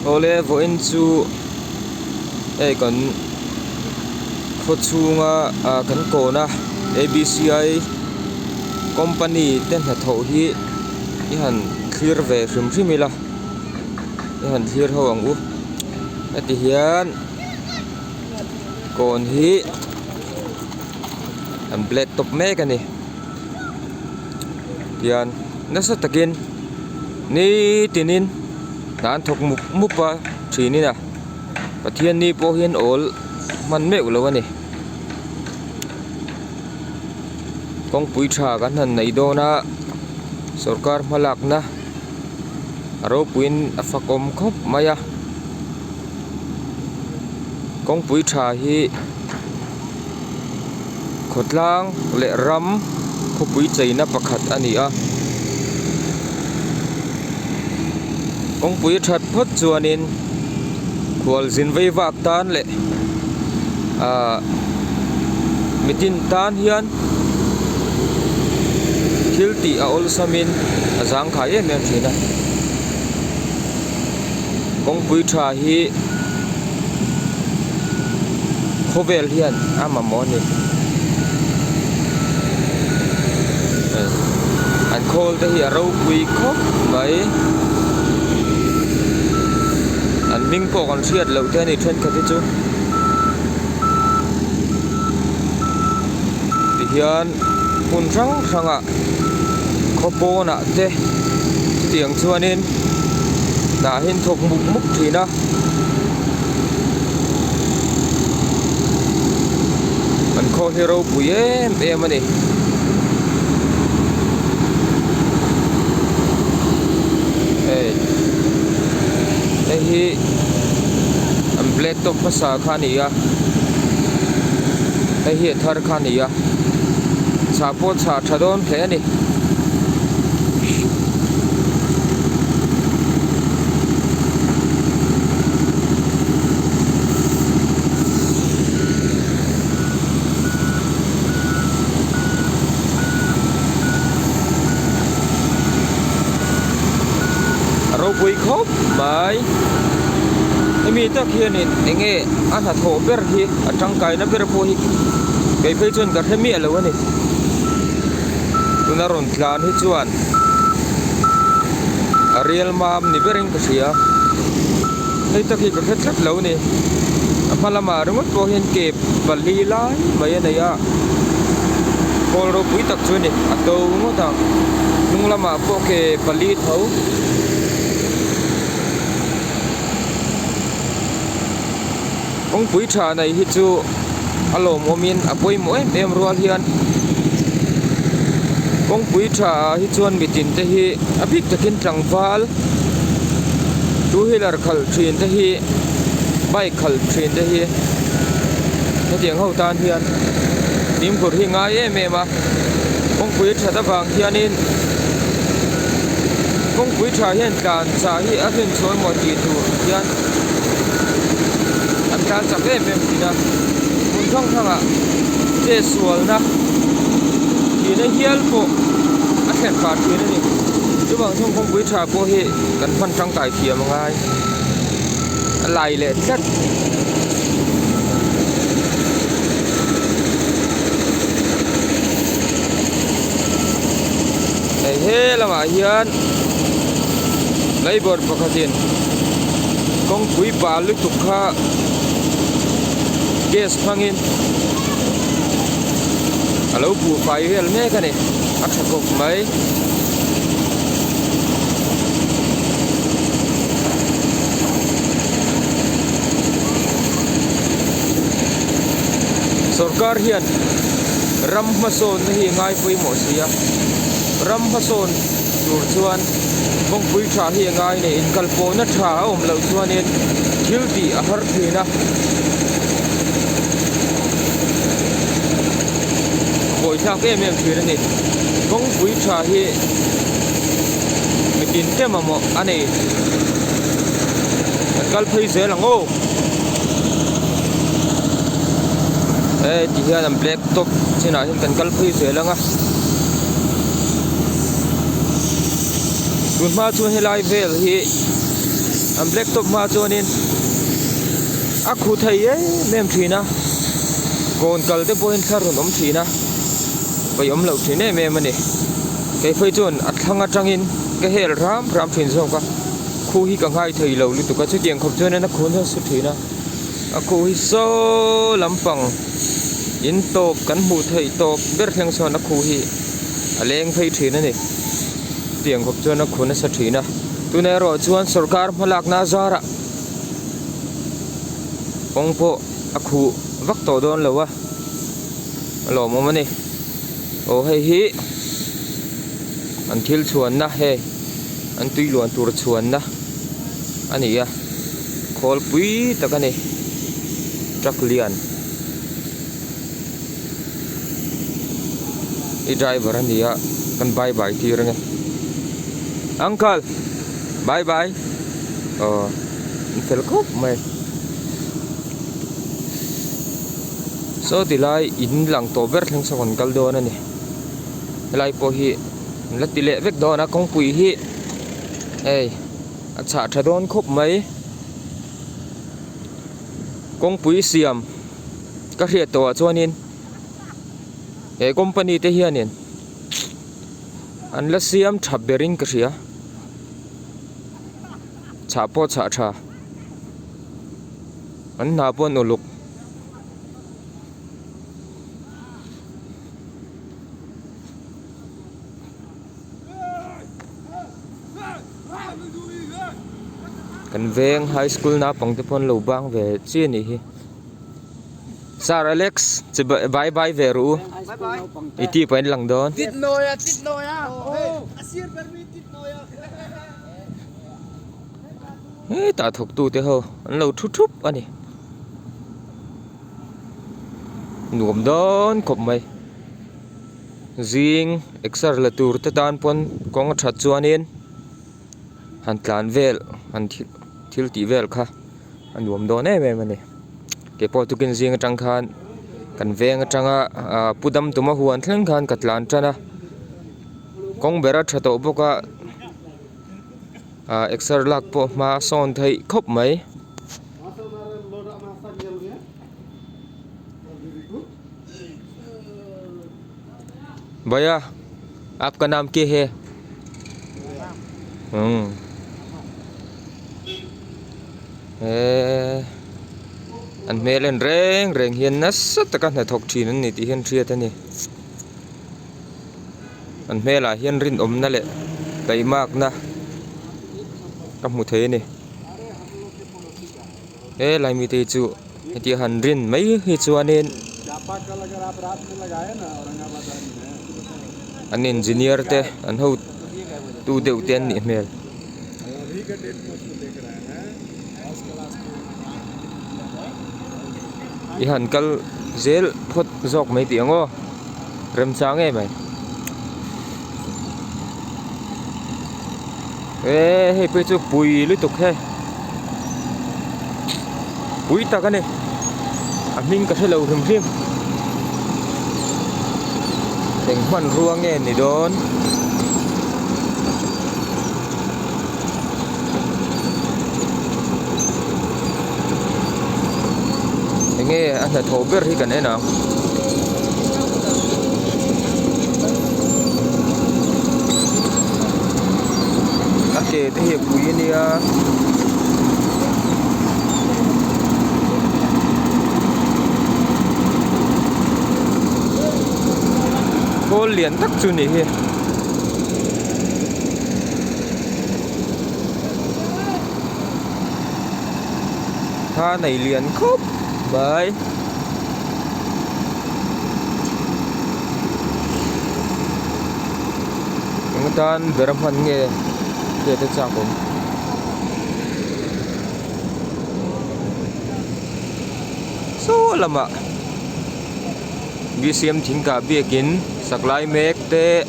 ole vo in chu kan kho chunga kan ko na ABCI company ten ha tho hi i han clear ve hrim hrimila i han clear ho ang u ati hian kon hi an black top me ka ni hian nasa takin ni tinin dan thok mupa thini na pathian ni po hian ol man me ulo ani kong pui tha kan han nei do na sarkar malak na aro puin afakom khop maya kong pui tha hi khotlang le ram kho pui chaina pakhat ani a kong pui that phot chuanin khwal zin vei wak tan le mitin tan hian thilti a ol samin azang khai em thina kong pui tha hi khovel hian ama moni an khol te hi aro pui khop mai an ming po kon siat lo te ni then ka ti chu ti hian hun rang ranga khopo na te tiang chuanin na hin thok muk muk thina an kho hero puye em ani hi am black top pasa khania hi thar khania chapo cha thadon the ani aro pui khop mai mi ta khian in enge an ha tho ber hi atang kai na ber po hi kai phei chon ka themi alo ani tuna ron tlan hi chuan a real mam ni bereng ka sia hei ta khi ka khet lo ni a phalama ringot po hian ke pali lai mai ana ya kol ro pui tak chu ni a to ngo ta nunglama po ke pali thau kong pui tha này hi chu alo momin apoi moi em rual hian kong pui tha hi chuan mitin te hi apik takin tangwal two wheeler khal thin te hi bike khal thin te hi he tiang ho tan hian nim khur hi ngai em a kong pui tha ta wang hianin kong pui tha hian kan cha hi a hin choi mo ti tu hianการจับเล่มเป็นทีนะคุณท่องทั้งอ่ะเจสวลนะทีนี้เฮียลโปอันแขนขาดทีนี่จุบังช่วงคงวิชาโปเฮกันพันจังไก่เทียมง่ายอะไรเลยชัดเฮ้ละมาเฮียนไล่บอลปกติกงคุยปลาลึกตุกข้าเกสพังอินฮัลโหลผู้ไฟเฮลเมกันนี่อัดกบไหมสรการเฮียนรัมมาโซนที่ง่ายไปหมดเสียรัมมาโซนดูชวนบงปุยชาที่ง่ายเนี่ยอินกัลโปนัทชาอมเหล่าชวนเนี่ยคิลตีอาหารทีนะโอยชาเก้เมียงทีนั่นนี่บงปุยชาที่ไม่กินเจ้ามาหมดอันนี้กัลพีเสียหลังโอ้ที่เฮียนแบล็กท็อปที่ไหนที่กันกัลพีเสียหลังอ่ะคุณมาช่วยให้ไลฟ์เวลที่ black top ma chuanin a khu thei mem thina kon kal te poin thar ron om thina pai om lo thine mem ani ke phei chuan a thlanga tangin ke hel ram thin zo ka khu hi ka ngai thei lo lu tu ka chiang khop chuan na khun ha su thina a khu hi so lampang in top kan mu thei top ber thleng so na khu hi a leng phei thina ni tiang khop chuan na khun sa thina tu ne ro chuan sarkar malak na zara pongpo a khu vak to don lo wa lo mo mani o hei hi an thil chuan na he an tui luan tur chuan na ani ya khol pui takani truck lian i driver ani ya kan bye bye tir nge uncle bye bye fel kop mai so tilai in lang to ber thleng sa kon kal don ani lai po hi latile vek dona kong pui hi ei acha thadon khop mai kong pui siam ka hriat to chuanin e company te hianin an la siam thap bering ka ria cha po cha tha an na pon uluk kan veng high school na pang te pon lo bang ve chi ni hi Sir Alex bye bye ve ru iti pen lang don tit noya asir permi tit noya he ta thok tu te ho an lo thu thup ani nuam don khop mai zing exer la tur te tan pon kong that chuanin han tlan vel han thil ti vel kha an nuam don e me mani ke po tu kin zing atang khan kan veng atanga pudam tuma huan thleng khan katlan tana kong bera thato boka exer lak po ma son thei khop mai भैया आपका नाम क्या है anh mê lên reng reng hiền nát tất cả các thọc chỉ nên thì hiền chia thế này anh mê là hiền rin ôm na lệ tay mạc na cầm một thế này ê lại mi thế chú thì hành rin mấy hi chú anh anh engineer te anh hậu tu đều tiền nhỉ mel i han kal zel phot jok mai tiang o rem sang e mai e he pe chu pui lu tuk he pui ta ka ne a ming ka thelo rim rim teng man ruang e ni don nghe anh là thổ biết thì cần thế nào các chế thể hiện quý đi cô liền tắc chu này hi tha này liền khóc bởi người ta beram han nghe để ta chạm cũng số lắm ạ BCM thính cả biakin saklai mek te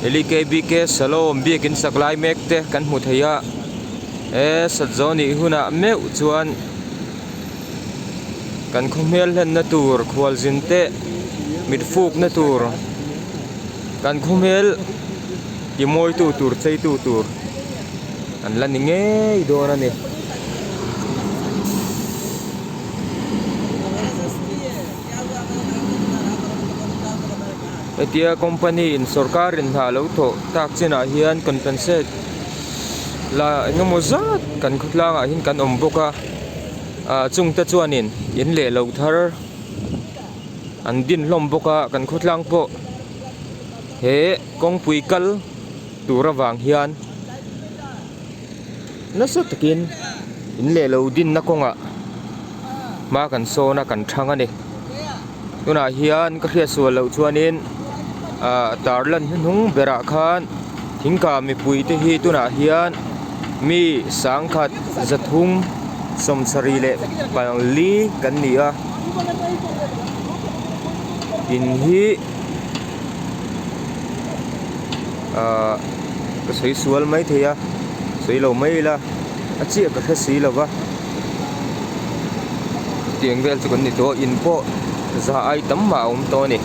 LKBK salom biakin saklai mek te kan hmu thei a e satzoni huna meu chuan kan khomel hen na tur khwal zin te mit fuk na tur kan khomel ti moi tu tur chei tu tur an lan ni nge do na ni etia company in sarkar in ha lo tho tak china hian compensate la engemaw zat kan khutlanga hin kan om boka chung ta chuanin in le lo thar an din hlom boka kan khutlang po he kongpui kal turawang hian na sa takin in le lo din na konga ma kan so na kan thanga ni tuna hian ka khia su lo chuanin tarlan hnung bera khan thingka mi pui te hi tuna hian mi sangkhat zathum somsari le pangli kan nia in hi ka sei sual mai theya sei lo mai la achi ka kha si lo wa tieng vel chu kan ni to in po za ai tam ma to ni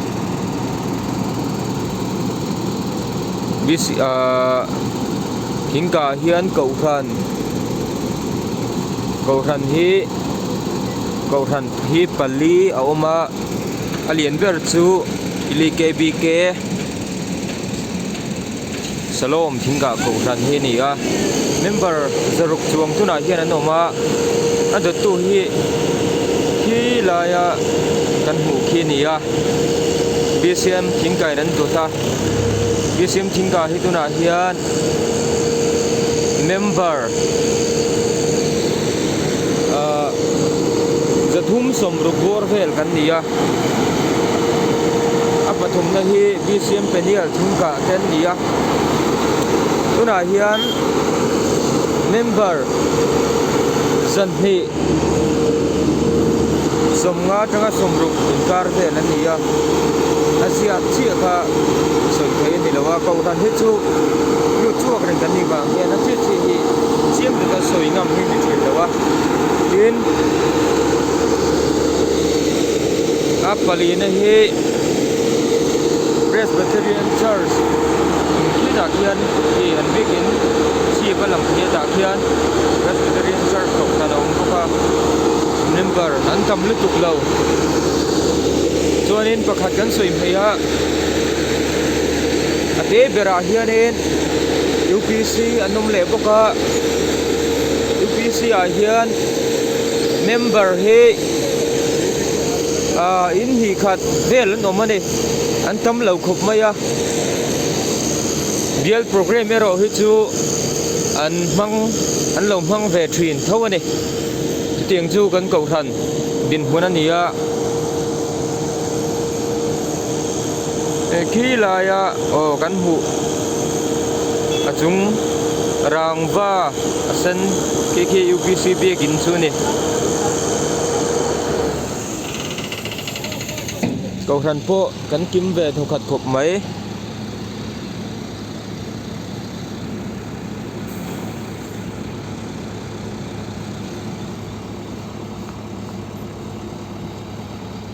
bis thingka hian ko khan hi pali a oma alien ver chu ili kbk salom thingka ko khan hi ni a member zaruk chuang tuna hian an oma adu tu hi la ya kan hu khi ni a bcm thingka ran tu ta bcm thingka hi tuna hian member zathum somruk bor vel kan nia apathum na hi bcm penial thingka ten nia tuna hian member zanhi somnga tanga somruk inkar vel ania asia chi kha soi thei ni lawa ko ran hi chu yu chuak ren kan ni ba hian a chi hi chiam de ka soi ngam hi ni thil lawa tin apali na hi Presbyterian Church khi da khian hi an bikin chi balam hi da khian Presbyterian Church ko ta dong ka member an tam lu tuk lo chuanin pakhat kan soi phaya ate bera hianin UPC anum le boka UPC a hian member he in hi khat vel no mani an tam lo khop maya bial program ero hi chu an lo mang ve thin thawani tieng chu kan ko than bin hunania khi la ya kan hu achung rangwa asan KK UPC begin chu ni cầu thành phố cánh kim về thuộc hạt khop mấy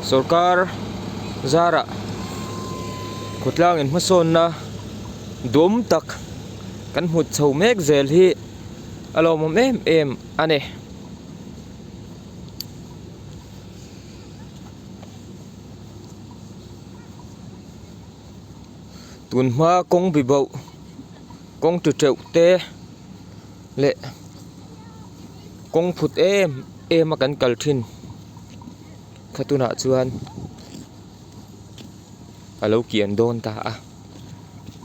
sarkar zara khutlang in mason na dom tak kan hut chho mek zel hi alom em ane tuần hoa công bị bậu công từ triệu tê lệ công phụt em mà cắn cල් thin khát tu nạ chuan alo kian don ta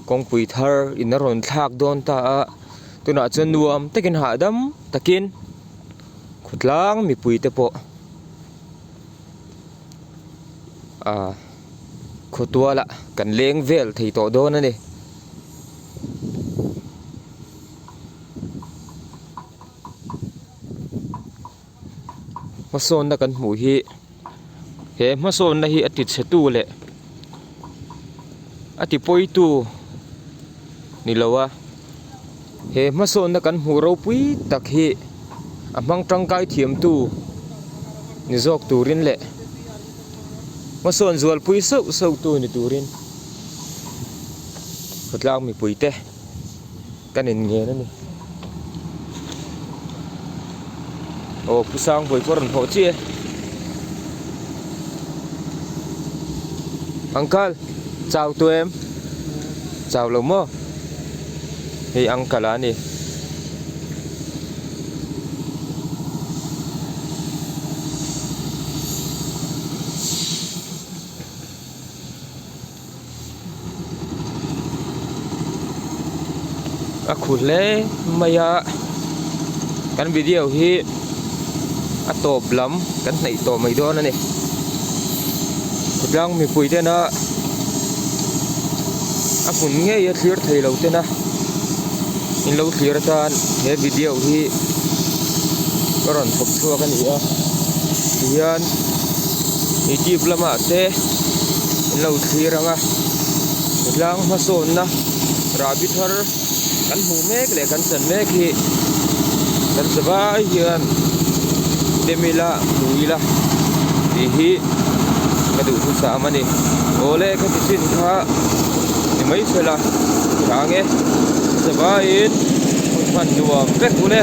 công pui thar in ron thak don ta tu nạ chuan nuam takin ha dam takin khutlang mi pui te po khotua la kan leng vel thei to do na ni mason na kan mu hi he mason na hi atit se tu le ati poi tu ni lawa he mason na kan mu ro pui tak hi amang tangkai thiam tu ni jok turin le mason zual pui so tu ni turin khutlang mi pui te kan in nge na ni ô pusang boi koran pho chi uncle chào tụi em chào lâu mơ hey uncle ani khule maya kan video hi atop lam kan nei to mai do na ni khudlang mi pui te na apun nge ya clear thei lo te na in lo clear tan he video hi ron thop thua kan ya hian youtube lama te in lo clear anga khudlang ma son na rabbit har kan hu mek le kan san mek hi kan sabai hian demila muila hi kadu thu sa mani ole ka tisin kha ni mai sela range sabai in phan duam pek ule